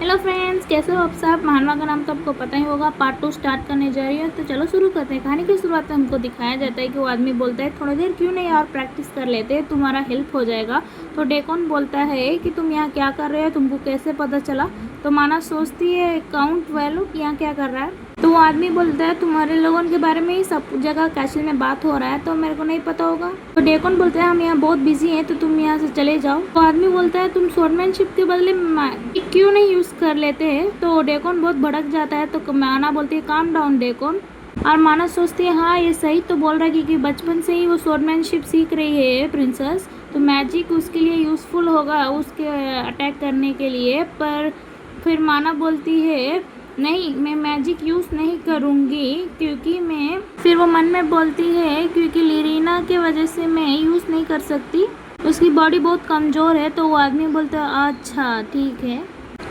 Hello friends, कैसे हो आप सब। महात्मा का नाम तो आपको पता ही होगा। पार्ट 2 स्टार्ट करने जा रही है, तो चलो शुरू करते हैं। कहानी की शुरुआत में हमको दिखाया जाता है कि वो आदमी बोलता है थोड़ी देर क्यों नहीं और प्रैक्टिस कर लेते हैं, तुम्हारा हेल्प हो जाएगा। तो डेकोन बोलता है कि तुम यहाँ क्या कर रहे हो, तुमको कैसे पता चला। तो माना सोचती है काउंट वैल्यू यहाँ क्या कर रहा है। तो वो आदमी बोलता है तुम्हारे लोगों के बारे में ही सब जगह कैसल में बात हो रहा है, तो मेरे को नहीं पता होगा। तो डेकोन बोलता है हम यहाँ बहुत बिजी हैं, तो तुम यहाँ से चले जाओ। तो आदमी बोलता है तुम स्वॉर्डमैनशिप के बदले मैजिक क्यों नहीं यूज कर लेते हैं। तो डेकोन बहुत भड़क जाता है। तो माना बोलती है काम डाउन डेकोन। और माना सोचती है हाँ ये सही तो बोल रहा है, क्योंकि बचपन से ही वो स्वॉर्डमैनशिप सीख रही है प्रिंसेस, तो मैजिक उसके लिए यूजफुल होगा उसके अटैक करने के लिए। पर फिर माना बोलती है नहीं, मैं मैजिक यूज़ नहीं करूँगी, क्योंकि मैं फिर वो मन में बोलती है क्योंकि लिरीना के वजह से मैं यूज़ नहीं कर सकती, उसकी बॉडी बहुत कमज़ोर है। तो वो आदमी बोलता है अच्छा ठीक है।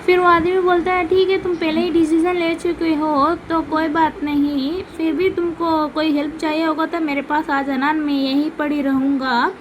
फिर वो आदमी बोलता है ठीक है, तुम पहले ही डिसीज़न ले चुके हो तो कोई बात नहीं, फिर भी तुमको कोई हेल्प चाहिए होगा तो मेरे पास आ जाना, मैं यहीं पड़ी रहूँगा।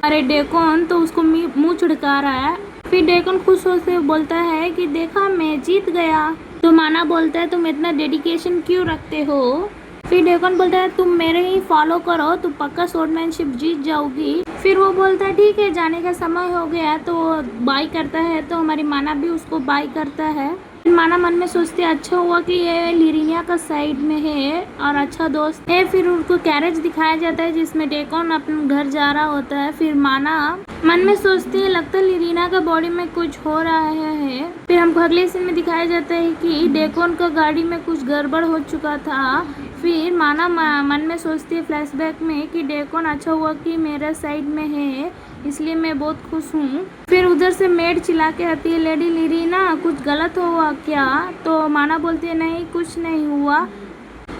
अरे डेकोन तो उसको मुँह छिड़का रहा है। फिर डेकोन खुश होकर बोलता है कि देखा मैं जीत गया। तो माना बोलता है तुम इतना डेडिकेशन क्यों रखते हो। फिर डेकोन बोलता है तुम मेरे ही फॉलो करो तो पक्का स्वॉर्डमैनशिप जीत जाओगी। फिर वो बोलता है ठीक है जाने का समय हो गया। तो वो बाय करता है, तो हमारी माना भी उसको बाय करता है। फिर माना मन में सोचती है अच्छा हुआ कि ये लिरिनिया का साइड में है और अच्छा दोस्त है। फिर उनको कैरेज दिखाया जाता है जिसमें डेकोन अपने घर जा रहा होता है। फिर माना मन में सोचती है लगता है लिरिना का बॉडी में कुछ हो रहा है। फिर हमको अगले सीन में दिखाया जाता है कि डेकोन का गाड़ी में कुछ गड़बड़ हो चुका था। फिर माना मन में सोचती है फ्लैशबैक में कि डेकोन अच्छा हुआ कि मेरा साइड में है, इसलिए मैं बहुत खुश हूँ। फिर उधर से मेड चिल्ला के आती है लेडी लिरिना कुछ गलत हुआ क्या। तो माना बोलती है नहीं कुछ नहीं हुआ,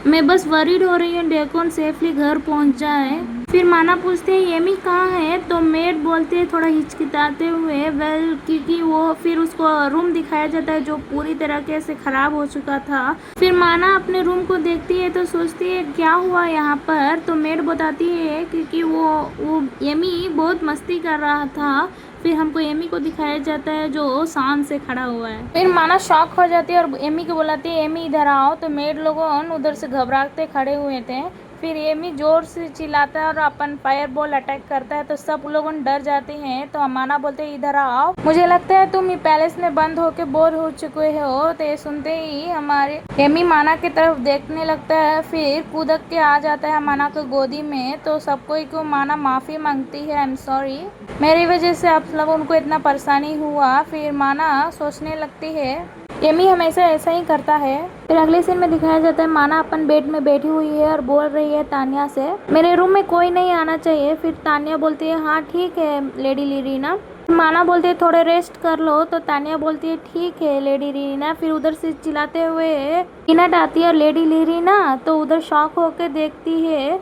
मैं बस वरीड हो रही हूँ डेकोन सेफली घर पहुँच जाए। फिर माना पूछते हैं येमी कहाँ है। तो मेड बोलते हैं थोड़ा हिचकिचाते हुए वेल, क्योंकि वो फिर उसको रूम दिखाया जाता है जो पूरी तरीके से ख़राब हो चुका था। फिर माना अपने रूम को देखती है तो सोचती है क्या हुआ यहाँ पर। तो मेड बताती है क्योंकि वो येमी बहुत मस्ती कर रहा था। फिर हमको एमी को दिखाया जाता है जो शान से खड़ा हुआ है। फिर माना शॉक हो जाती है और एमी को बुलाती है एमी इधर आओ। तो मेड लोगों उधर से घबराते खड़े हुए थे। फिर एमी जोर से चिल्लाता है और अपन फायर बॉल अटैक करता है, तो सब लोग डर जाते हैं। तो माना बोलते हैं इधर आओ, मुझे लगता है तुम पैलेस में बंद होके बोर हो चुके हो। तो ये सुनते ही हमारे एमी माना की तरफ देखने लगता है, फिर कूदक के आ जाता है माना को गोदी में। तो सबको को माना माफ़ी मांगती है आई एम सॉरी, मेरी वजह से आप लोग उनको इतना परेशानी हुआ। फिर माना सोचने लगती है एमी हमेशा ऐसा ही करता है। फिर अगले सीन में दिखाया जाता है माना अपन बेड में बैठी हुई है और बोल रही है तानिया से मेरे रूम में कोई नहीं आना चाहिए। फिर तानिया बोलती है हाँ ठीक है लेडी लिरीना। माना बोलती है थोड़े रेस्ट कर लो। तो तानिया बोलती है ठीक है लेडी लिरीना। फिर उधर से चिल्लाते हुए इनट आती है और लेडी लिरीना तो उधर शॉक होकर देखती है।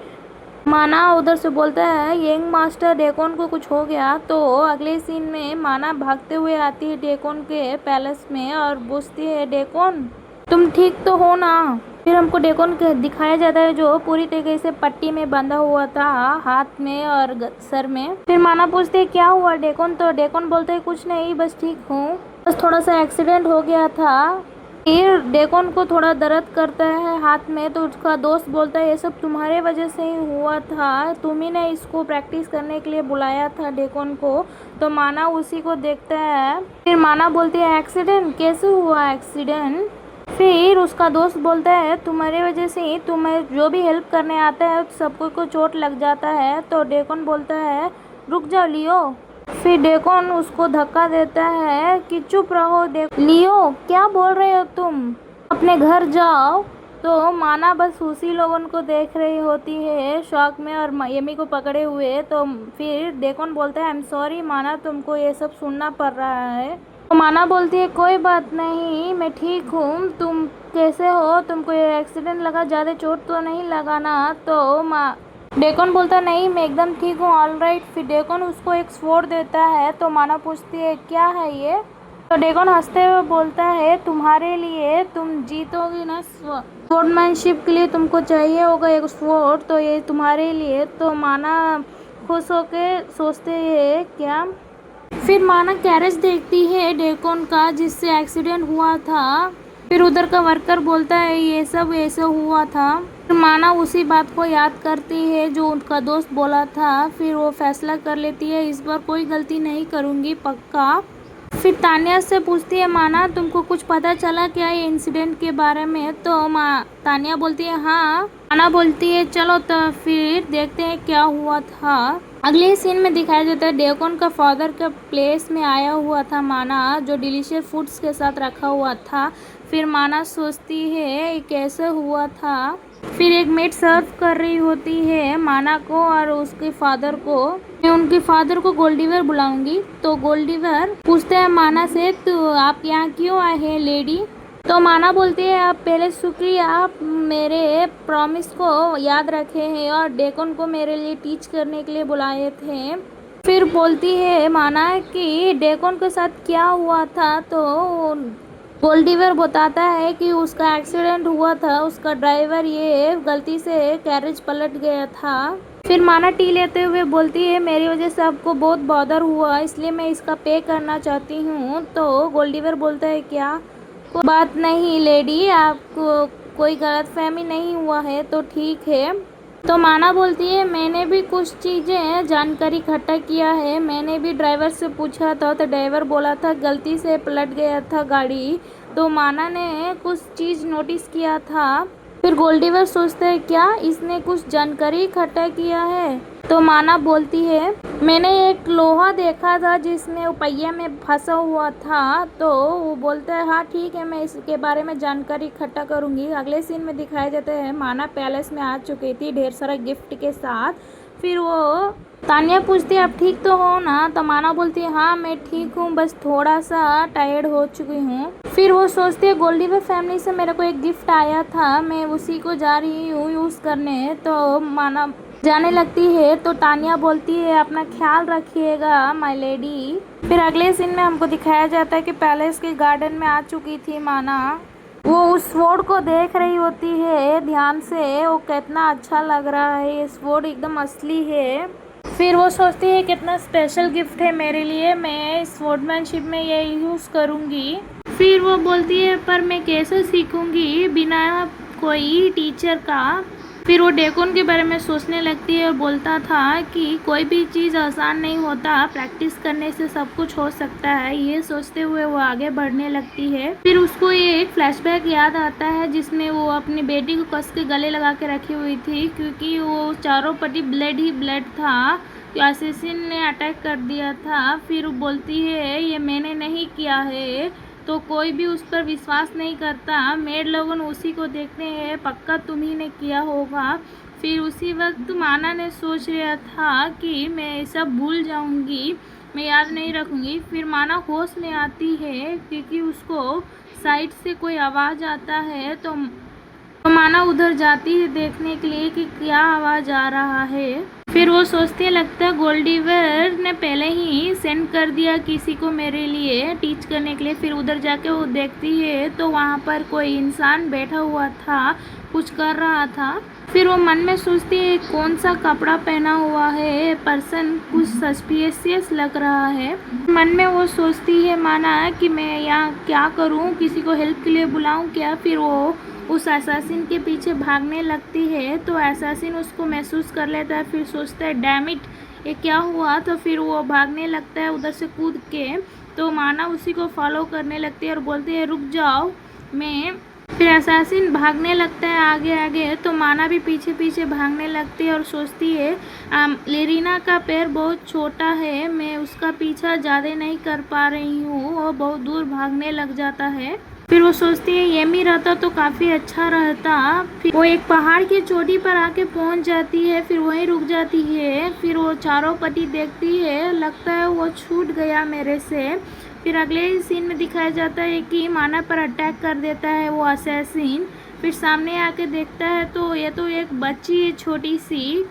माना उधर से बोलता है यंग मास्टर डेकोन को कुछ हो गया। तो अगले सीन में माना भागते हुए आती है डेकोन के पैलेस में और पूछती है डेकोन तुम ठीक तो हो ना। फिर हमको डेकोन दिखाया जाता है जो पूरी तरीके से पट्टी में बंधा हुआ था हाथ में और सर में। फिर माना पूछते है क्या हुआ डेकोन। तो डेकोन बोलते है कुछ नहीं बस ठीक हूँ, बस थोड़ा सा एक्सीडेंट हो गया था। फिर डेकोन को थोड़ा दर्द करता है हाथ में। तो उसका दोस्त बोलता है ये सब तुम्हारे वजह से ही हुआ था, तुम ही ने इसको प्रैक्टिस करने के लिए बुलाया था डेकोन को। तो माना उसी को देखता है। फिर माना बोलती है एक्सीडेंट कैसे हुआ एक्सीडेंट। फिर उसका दोस्त बोलता है तुम्हारी वजह से ही, तुम्हें जो भी हेल्प करने आता है सबको को चोट लग जाता है। तो डेकोन बोलता है रुक जाओ लियो। फिर डेकोन उसको धक्का देता है कि चुप रहो लियो क्या बोल रहे हो तुम, अपने घर जाओ। तो माना बस उसी लोगों को देख रही होती है शॉक में और एमी को पकड़े हुए। तो फिर डेकोन बोलता है आई एम सॉरी माना तुमको ये सब सुनना पड़ रहा है। तो माना बोलती है कोई बात नहीं मैं ठीक हूँ, तुम कैसे हो, तुमको ये एक्सीडेंट लगा, ज़्यादा चोट तो नहीं लगा ना। तो डेकोन बोलता नहीं मैं एकदम ठीक हूँ ऑल राइट। फिर डेकोन उसको एक स्वॉर्ड देता है। तो माना पूछती है क्या है ये। तो डेकोन हंसते हुए बोलता है तुम्हारे लिए, तुम जीतोगी ना स्वॉर्डमैनशिप के लिए तुमको चाहिए होगा एक स्वॉर्ड, तो ये तुम्हारे लिए। तो माना खुश होके सोचते है क्या फिर माना कैरेज देखती है डेकोन का जिससे एक्सीडेंट हुआ था। फिर उधर का वर्कर बोलता है ये सब ऐसा हुआ था। फिर माना उसी बात को याद करती है जो उनका दोस्त बोला था। फिर वो फैसला कर लेती है इस बार कोई गलती नहीं करूँगी पक्का। फिर तानिया से पूछती है माना तुमको कुछ पता चला क्या ये इंसिडेंट के बारे में? तो तानिया बोलती है हाँ। माना बोलती है चलो तो फिर देखते हैं क्या हुआ था। अगले सीन में दिखाया जाता है डेकोन का फादर का प्लेस में आया हुआ था माना, जो डिलीशियस फूड्स के साथ रखा हुआ था। फिर माना सोचती है ये कैसे हुआ था। फिर एक मेड सर्व कर रही होती है माना को और उसके फादर को। मैं उनके फादर को गोल्डीवर बुलाऊंगी। तो गोल्डीवर पूछते हैं माना से तो आप यहाँ क्यों आए हैं लेडी? तो माना बोलती है आप पहले शुक्रिया, आप मेरे प्रॉमिस को याद रखे हैं और डेकोन को मेरे लिए टीच करने के लिए बुलाए थे। फिर बोलती है माना कि डेकोन के साथ क्या हुआ था। तो गोल्डीवर बताता है कि उसका एक्सीडेंट हुआ था, उसका ड्राइवर ये गलती से कैरेज पलट गया था। फिर माना टी लेते हुए बोलती है मेरी वजह से आपको बहुत बॉदर हुआ इसलिए मैं इसका पे करना चाहती हूँ। तो गोल्डीवर बोलता है क्या कोई बात नहीं लेडी, आपको कोई गलतफहमी नहीं हुआ है तो ठीक है। तो माना बोलती है मैंने भी कुछ चीज़ें जानकारी इकट्ठा किया है, मैंने भी ड्राइवर से पूछा था तो ड्राइवर बोला था गलती से पलट गया था गाड़ी। तो माना ने कुछ चीज़ नोटिस किया था। फिर गोल्डीवर सोचता है क्या इसने कुछ जानकारी इकट्ठा किया है। तो माना बोलती है मैंने एक लोहा देखा था जिसमें वो पहिया में फंसा हुआ था। तो वो बोलता है हाँ ठीक है मैं इसके बारे में जानकारी इकट्ठा करूँगी। अगले सीन में दिखाया जाता है माना पैलेस में आ चुकी थी ढेर सारा गिफ्ट के साथ। फिर वो तानिया पूछती है आप ठीक तो हो ना? तो माना बोलती है हाँ मैं ठीक हूँ, बस थोड़ा सा टायर्ड हो चुकी हूँ। फिर वो सोचती है गोल्डीवर फैमिली से मेरे को एक गिफ्ट आया था, मैं उसी को जा रही हूँ यूज़ करने। तो माना जाने लगती है। तो तानिया बोलती है अपना ख्याल रखिएगा माय लेडी। फिर अगले सीन में हमको दिखाया जाता है कि पैलेस के गार्डन में आ चुकी थी माना। वो उस स्वॉर्ड को देख रही होती है ध्यान से, वो कितना अच्छा लग रहा है, ये स्वॉर्ड एकदम असली है। फिर वो सोचती है कितना स्पेशल गिफ्ट है मेरे लिए, मैं स्वॉर्डमैनशिप में ये यूज़ करूँगी। फिर वो बोलती है पर मैं कैसे सीखूँगी बिना कोई टीचर का। फिर वो डेकोन के बारे में सोचने लगती है और बोलता था कि कोई भी चीज़ आसान नहीं होता, प्रैक्टिस करने से सब कुछ हो सकता है। ये सोचते हुए वो आगे बढ़ने लगती है। फिर उसको ये एक फ्लैशबैक याद आता है जिसमें वो अपनी बेटी को कस के गले लगा के रखी हुई थी क्योंकि वो चारों पट्टी ब्लड ही ब्लड था, तो असैसिन ने अटैक कर दिया था। फिर वो बोलती है ये मैंने नहीं किया है, तो कोई भी उस पर विश्वास नहीं करता। मेड लोगन उसी को देखते हैं, पक्का तुम्ही ने किया होगा। फिर उसी वक्त माना ने सोच लिया था कि मैं सब भूल जाऊंगी, मैं याद नहीं रखूंगी। फिर माना होश में आती है क्योंकि उसको साइड से कोई आवाज़ आता है। तो माना उधर जाती है देखने के लिए कि क्या आवाज़ आ रहा है। फिर वो सोचती है लगता है गोल्डीवर ने पहले ही सेंड कर दिया किसी को मेरे लिए टीच करने के लिए। फिर उधर जाके वो देखती है तो वहाँ पर कोई इंसान बैठा हुआ था, कुछ कर रहा था। फिर वो मन में सोचती है कौन सा कपड़ा पहना हुआ है पर्सन, कुछ सस्पिशियस लग रहा है। मन में वो सोचती है माना कि मैं यहाँ क्या करूँ, किसी को हेल्प के लिए बुलाऊँ क्या। फिर वो उस असैसिन के पीछे भागने लगती है तो असैसिन उसको महसूस कर लेता है। फिर सोचता है डैम इट ये क्या हुआ। तो फिर वो भागने लगता है उधर से कूद के। तो माना उसी को फॉलो करने लगती है और बोलती है रुक जाओ मैं। फिर असैसिन भागने लगता है आगे आगे, तो माना भी पीछे पीछे भागने लगती है और सोचती है लेरिना का पैर बहुत छोटा है, मैं उसका पीछा ज़्यादा नहीं कर पा रही हूँ, वो बहुत दूर भागने लग जाता है। फिर वो सोचती है येमी रहता तो काफ़ी अच्छा रहता। फिर वो एक पहाड़ की चोटी पर आके पहुंच जाती है, फिर वहीं रुक जाती है। फिर वो चारों पट्टी देखती है, लगता है वो छूट गया मेरे से। फिर अगले सीन में दिखाया जाता है कि माना पर अटैक कर देता है वो असैसिन। फिर सामने आके देखता है तो ये तो एक बच्ची है छोटी सी,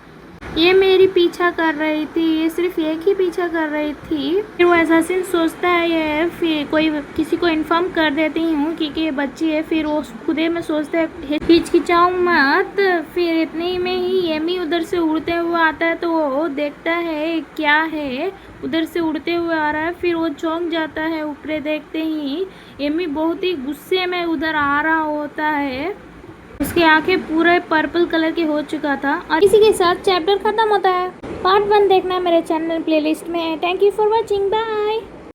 ये मेरी पीछा कर रही थी, ये सिर्फ एक ही पीछा कर रही थी। फिर वो असैसिन सोचता है ये फिर कोई किसी को इन्फॉर्म कर देती हूँ की ये बच्ची है। फिर वो खुदे में सोचता है हिचकिचाऊं मत। फिर इतने में ही एमी उधर से उड़ते हुए आता है तो वो देखता है क्या है, उधर से उड़ते हुए आ रहा है। फिर वो चौंक जाता है, ऊपर देखते ही एमी बहुत ही गुस्से में उधर आ रहा होता है। उसकी आंखें पूरे पर्पल कलर की हो चुका था। और इसी के साथ चैप्टर खत्म होता है। पार्ट 1 देखना मेरे चैनल प्लेलिस्ट में। Thank you for watching, bye.